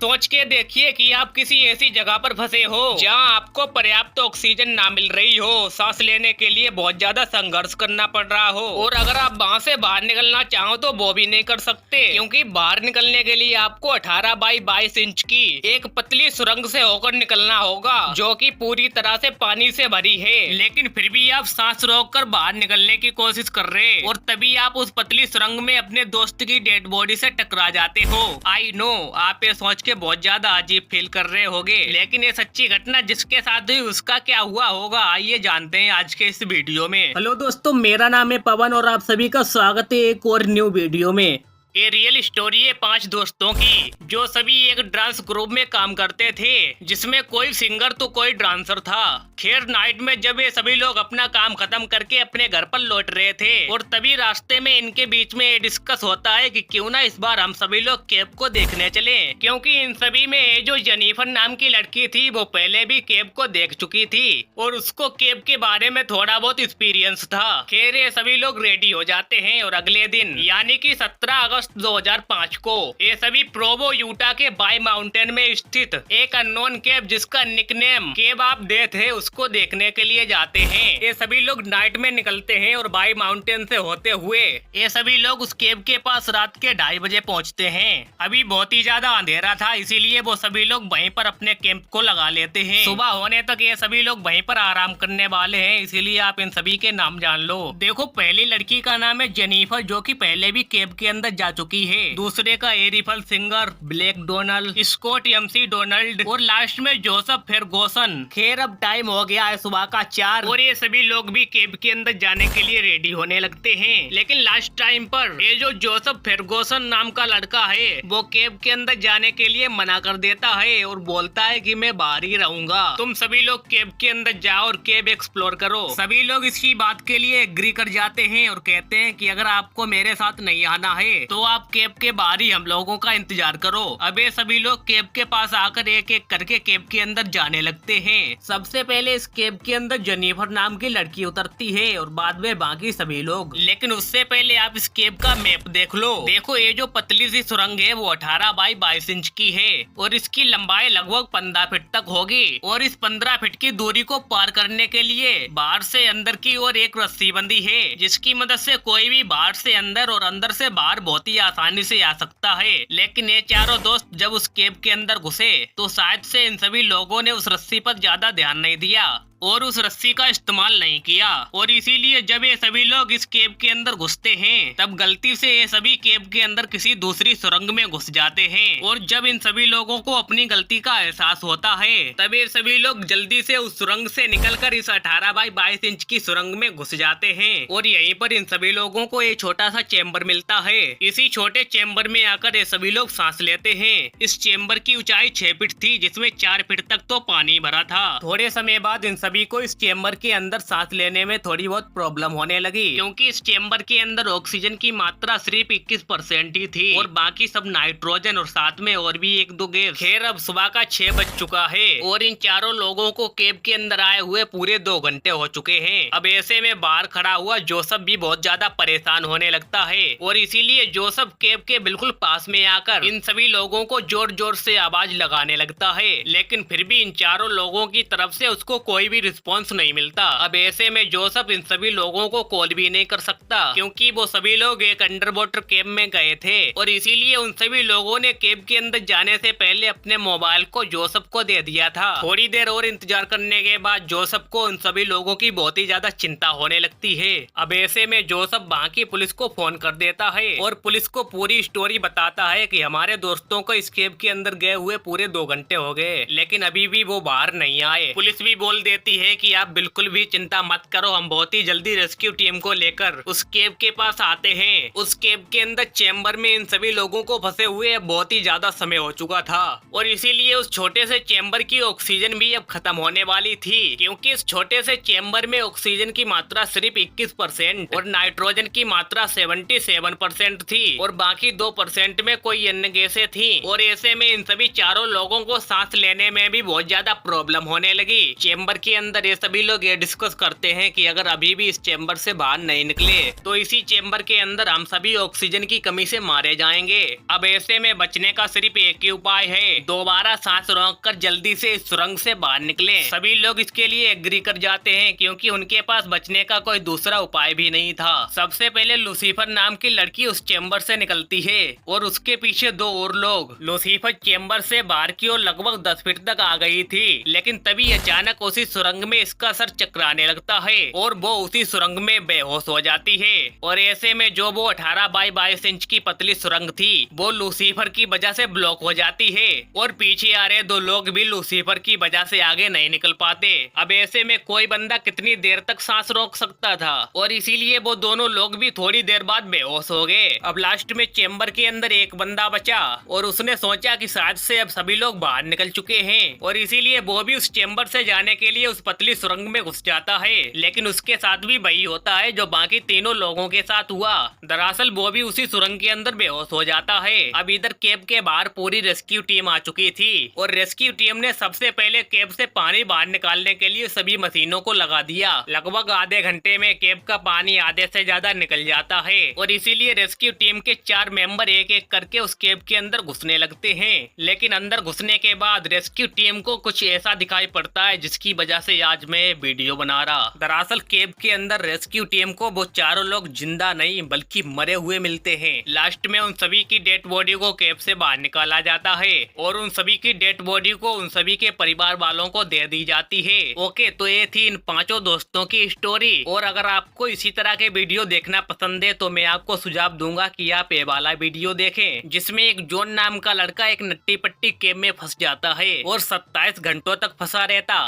सोच के देखिए कि आप किसी ऐसी जगह पर फंसे हो जहां आपको पर्याप्त ऑक्सीजन ना मिल रही हो, सांस लेने के लिए बहुत ज्यादा संघर्ष करना पड़ रहा हो, और अगर आप वहां से बाहर निकलना चाहो तो वो भी नहीं कर सकते, क्योंकि बाहर निकलने के लिए आपको 18 बाई 22 इंच की एक पतली सुरंग से होकर निकलना होगा, जो कि पूरी तरह से पानी से भरी है। लेकिन फिर भी आप सांस रोककर बाहर निकलने की कोशिश कर रहे, और तभी आप उस पतली सुरंग में अपने दोस्त की डेड बॉडी से टकरा जाते हो। आई नो, आप ये सोच के बहुत ज्यादा अजीब फील कर रहे होगे, लेकिन ये सच्ची घटना जिसके साथ हुई उसका क्या हुआ होगा, आइए जानते हैं आज के इस वीडियो में। हेलो दोस्तों, मेरा नाम है पवन और आप सभी का स्वागत है एक और न्यू वीडियो में। ये रियल स्टोरी है 5 दोस्तों की, जो सभी एक डांस ग्रुप में काम करते थे, जिसमें कोई सिंगर तो कोई डांसर था। खैर, नाइट में जब ये सभी लोग अपना काम खत्म करके अपने घर पर लौट रहे थे, और तभी रास्ते में इनके बीच में ये डिस्कस होता है कि क्यों ना इस बार हम सभी लोग केब को देखने चले, क्योंकि इन सभी में जो जेनिफर नाम की लड़की थी वो पहले भी केब को देख चुकी थी और उसको केब के बारे में थोड़ा बहुत एक्सपीरियंस था। खैर, ये सभी लोग रेडी हो जाते हैं और अगले दिन यानी कि 17 अगस्त 2005 को ये सभी प्रोवो यूटा के बाई माउंटेन में स्थित एक अननोन केव जिसका निकनेम केव ऑफ डेथ है उसको देखने के लिए जाते हैं। ये सभी लोग नाइट में निकलते हैं और बाई माउंटेन से होते हुए ये सभी लोग उस केव के पास रात के 2:30 बजे पहुंचते हैं। अभी बहुत ही ज्यादा अंधेरा था, इसीलिए वो सभी लोग वहीं पर अपने कैंप को लगा लेते हैं। सुबह होने तक ये सभी लोग वहीं पर आराम करने वाले हैं, इसीलिए आप इन सभी के नाम जान लो। देखो, पहली लड़की का नाम है जेनिफर, जो कि पहले भी केव के अंदर जा चुकी है। दूसरे का एरिफल singer, Black Donald, Scott MC Donald, और लास्ट में जोसेफ फेरगोसन। खैर, अब टाइम हो गया है सुबह का 4 और ये सभी लोग भी केव के अंदर जाने के लिए रेडी होने लगते हैं। लेकिन लास्ट टाइम पर ये जो जोसेफ फेरगोसन नाम का लड़का है वो केव के अंदर जाने के लिए मना कर देता है और बोलता है कि मैं बाहर ही रहूंगा, तुम सभी लोग केव के अंदर जाओ और केव एक्सप्लोर करो। सभी लोग इसकी बात के लिए एग्री कर जाते हैं और कहते हैं कि अगर आपको मेरे साथ नहीं आना है तो आप केव के बाहर ही हम लोगों का इंतजार करो। अब ये सभी लोग केव के पास आकर एक एक करके केव के अंदर जाने लगते हैं। सबसे पहले इस केव के अंदर जेनिफर नाम की लड़की उतरती है और बाद में बाकी सभी लोग। लेकिन उससे पहले आप इस केव का मैप देख लो। देखो, ये जो पतली सी सुरंग है वो 18 बाई 22 इंच की है और इसकी लंबाई लगभग 15 फीट तक होगी, और इस 15 फीट की दूरी को पार करने के लिए बाहर से अंदर की ओर एक रस्सी बंधी है, जिसकी मदद से कोई भी बाहर से अंदर और अंदर से बाहर बहुत ही आसानी से आ सकता है। लेकिन ये चारों दोस्त जब उस केव के अंदर घुसे तो शायद से इन सभी लोगों ने उस रस्सी पर ज्यादा ध्यान नहीं दिया और उस रस्सी का इस्तेमाल नहीं किया, और इसीलिए जब ये सभी लोग इस केव के अंदर घुसते हैं तब गलती से ये सभी केव के अंदर किसी दूसरी सुरंग में घुस जाते हैं। और जब इन सभी लोगों को अपनी गलती का एहसास होता है तब ये सभी लोग जल्दी से उस सुरंग से निकलकर इस 18 बाई 22 इंच की सुरंग में घुस जाते हैं, और यहीं पर इन सभी लोगों को एक छोटा सा चेम्बर मिलता है। इसी छोटे चेम्बर में आकर ये सभी लोग सांस लेते हैं। इस चेम्बर की ऊंचाई 6 फीट थी, जिसमें 4 फीट तक तो पानी भरा था। थोड़े समय बाद इन सभी को इस चेम्बर के अंदर सांस लेने में थोड़ी बहुत प्रॉब्लम होने लगी, क्योंकि इस चेम्बर के अंदर ऑक्सीजन की मात्रा सिर्फ 21% ही थी और बाकी सब नाइट्रोजन और साथ में और भी 1-2 गैस। खैर, अब सुबह का 6 बज चुका है और इन चारों लोगों को केव के अंदर आए हुए पूरे 2 घंटे हो चुके हैं। अब ऐसे में बाहर खड़ा हुआ जोसेफ भी बहुत ज्यादा परेशान होने लगता है, और इसीलिए जोसेफ केव के बिल्कुल पास में आकर इन सभी लोगों को जोर जोर से आवाज लगाने लगता है। लेकिन फिर भी इन चारों लोगों की तरफ से उसको कोई भी रिस्पॉन्स नहीं मिलता। अब ऐसे में जोसेफ इन सभी लोगों को कॉल भी नहीं कर सकता, क्योंकि वो सभी लोग एक अंडर वाटर केव में गए थे, और इसीलिए उन सभी लोगों ने केव के अंदर जाने से पहले अपने मोबाइल को जोसेफ को दे दिया था। थोड़ी देर और इंतजार करने के बाद जोसेफ को उन सभी लोगों की बहुत ही ज्यादा चिंता होने लगती है। अब ऐसे में जोसेफ वहाँ की पुलिस को फोन कर देता है और पुलिस को पूरी स्टोरी बताता है कि हमारे दोस्तों को इस केव के अंदर गए हुए पूरे 2 घंटे हो गए, लेकिन अभी भी वो बाहर नहीं आए। पुलिस भी बोल देती है कि आप बिल्कुल भी चिंता मत करो, हम बहुत ही जल्दी रेस्क्यू टीम को लेकर उस केव के पास आते हैं। उस केव के अंदर चेम्बर में इन सभी लोगों को फंसे हुए बहुत ही ज्यादा समय हो चुका था, और इसीलिए उस छोटे से चेम्बर की ऑक्सीजन भी अब खत्म होने वाली थी, क्योंकि इस छोटे से चेम्बर में ऑक्सीजन की मात्रा सिर्फ 21% और नाइट्रोजन की मात्रा 77% थी, और बाकी 2% में कोई अन्य गैसें थी। और ऐसे में इन सभी चारों लोगों को सांस लेने में भी बहुत ज्यादा प्रॉब्लम होने लगी। चेम्बर की के अंदर ये सभी लोग ये डिस्कस करते हैं कि अगर अभी भी इस चेम्बर से बाहर नहीं निकले तो इसी चेम्बर के अंदर हम सभी ऑक्सीजन की कमी से मारे जाएंगे। अब ऐसे में बचने का सिर्फ एक ही उपाय है, दोबारा सांस रोककर जल्दी से इस सुरंग से बाहर निकले। सभी लोग इसके लिए एग्री कर जाते हैं क्योंकि उनके पास बचने का कोई दूसरा उपाय भी नहीं था। सबसे पहले लूसीफर नाम की लड़की उस चेम्बर से निकलती है और उसके पीछे दो और लोग। लूसीफर चेम्बर से बाहर की ओर लगभग 10 फीट तक आ गई थी, लेकिन तभी अचानक उसी सुरंग में इसका सर चकराने लगता है और वो उसी सुरंग में बेहोश हो जाती है। और ऐसे में जो वो 18 बाई 22 इंच की पतली सुरंग थी वो लूसीफर की वजह से ब्लॉक हो जाती है और पीछे आ रहे दो लोग भी लूसीफर की वजह से आगे नहीं निकल पाते। अब ऐसे में कोई बंदा कितनी देर तक सांस रोक सकता था और इसीलिए वो दोनों लोग भी थोड़ी देर बाद बेहोश हो गए। अब लास्ट में चेम्बर के अंदर एक बंदा बचा और उसने सोचा कि शायद से अब सभी लोग बाहर निकल चुके हैं और इसीलिए वो भी उस चेम्बर से जाने के लिए उस पतली सुरंग में घुस जाता है। लेकिन उसके साथ भी वही होता है जो बाकी तीनों लोगों के साथ हुआ। दरअसल वो भी उसी सुरंग के अंदर बेहोश हो जाता है। अब इधर केव के बाहर पूरी रेस्क्यू टीम आ चुकी थी और रेस्क्यू टीम ने सबसे पहले केव से पानी बाहर निकालने के लिए सभी मशीनों को लगा दिया। लगभग आधे घंटे में केव का पानी आधे से ज्यादा निकल जाता है और इसीलिए रेस्क्यू टीम के 4 मेंबर एक एक करके उस केव के अंदर घुसने लगते हैं। लेकिन अंदर घुसने के बाद रेस्क्यू टीम को कुछ ऐसा दिखाई पड़ता है जिसकी वजह से आज मैं वीडियो बना रहा। दरअसल केव के अंदर रेस्क्यू टीम को वो चारों लोग जिंदा नहीं बल्कि मरे हुए मिलते हैं। लास्ट में उन सभी की डेड बॉडी को केव से बाहर निकाला जाता है और उन सभी की डेड बॉडी को उन सभी के परिवार वालों को दे दी जाती है। ओके, तो ये थी इन 5 दोस्तों की स्टोरी। और अगर आपको इसी तरह के वीडियो देखना पसंद है तो मैं आपको सुझाव दूंगा कि आप ये वाला वीडियो देखें जिसमें एक जॉन नाम का लड़का एक नट्टी पट्टी केव में फंस जाता है और 27 घंटों तक फंसा रहता।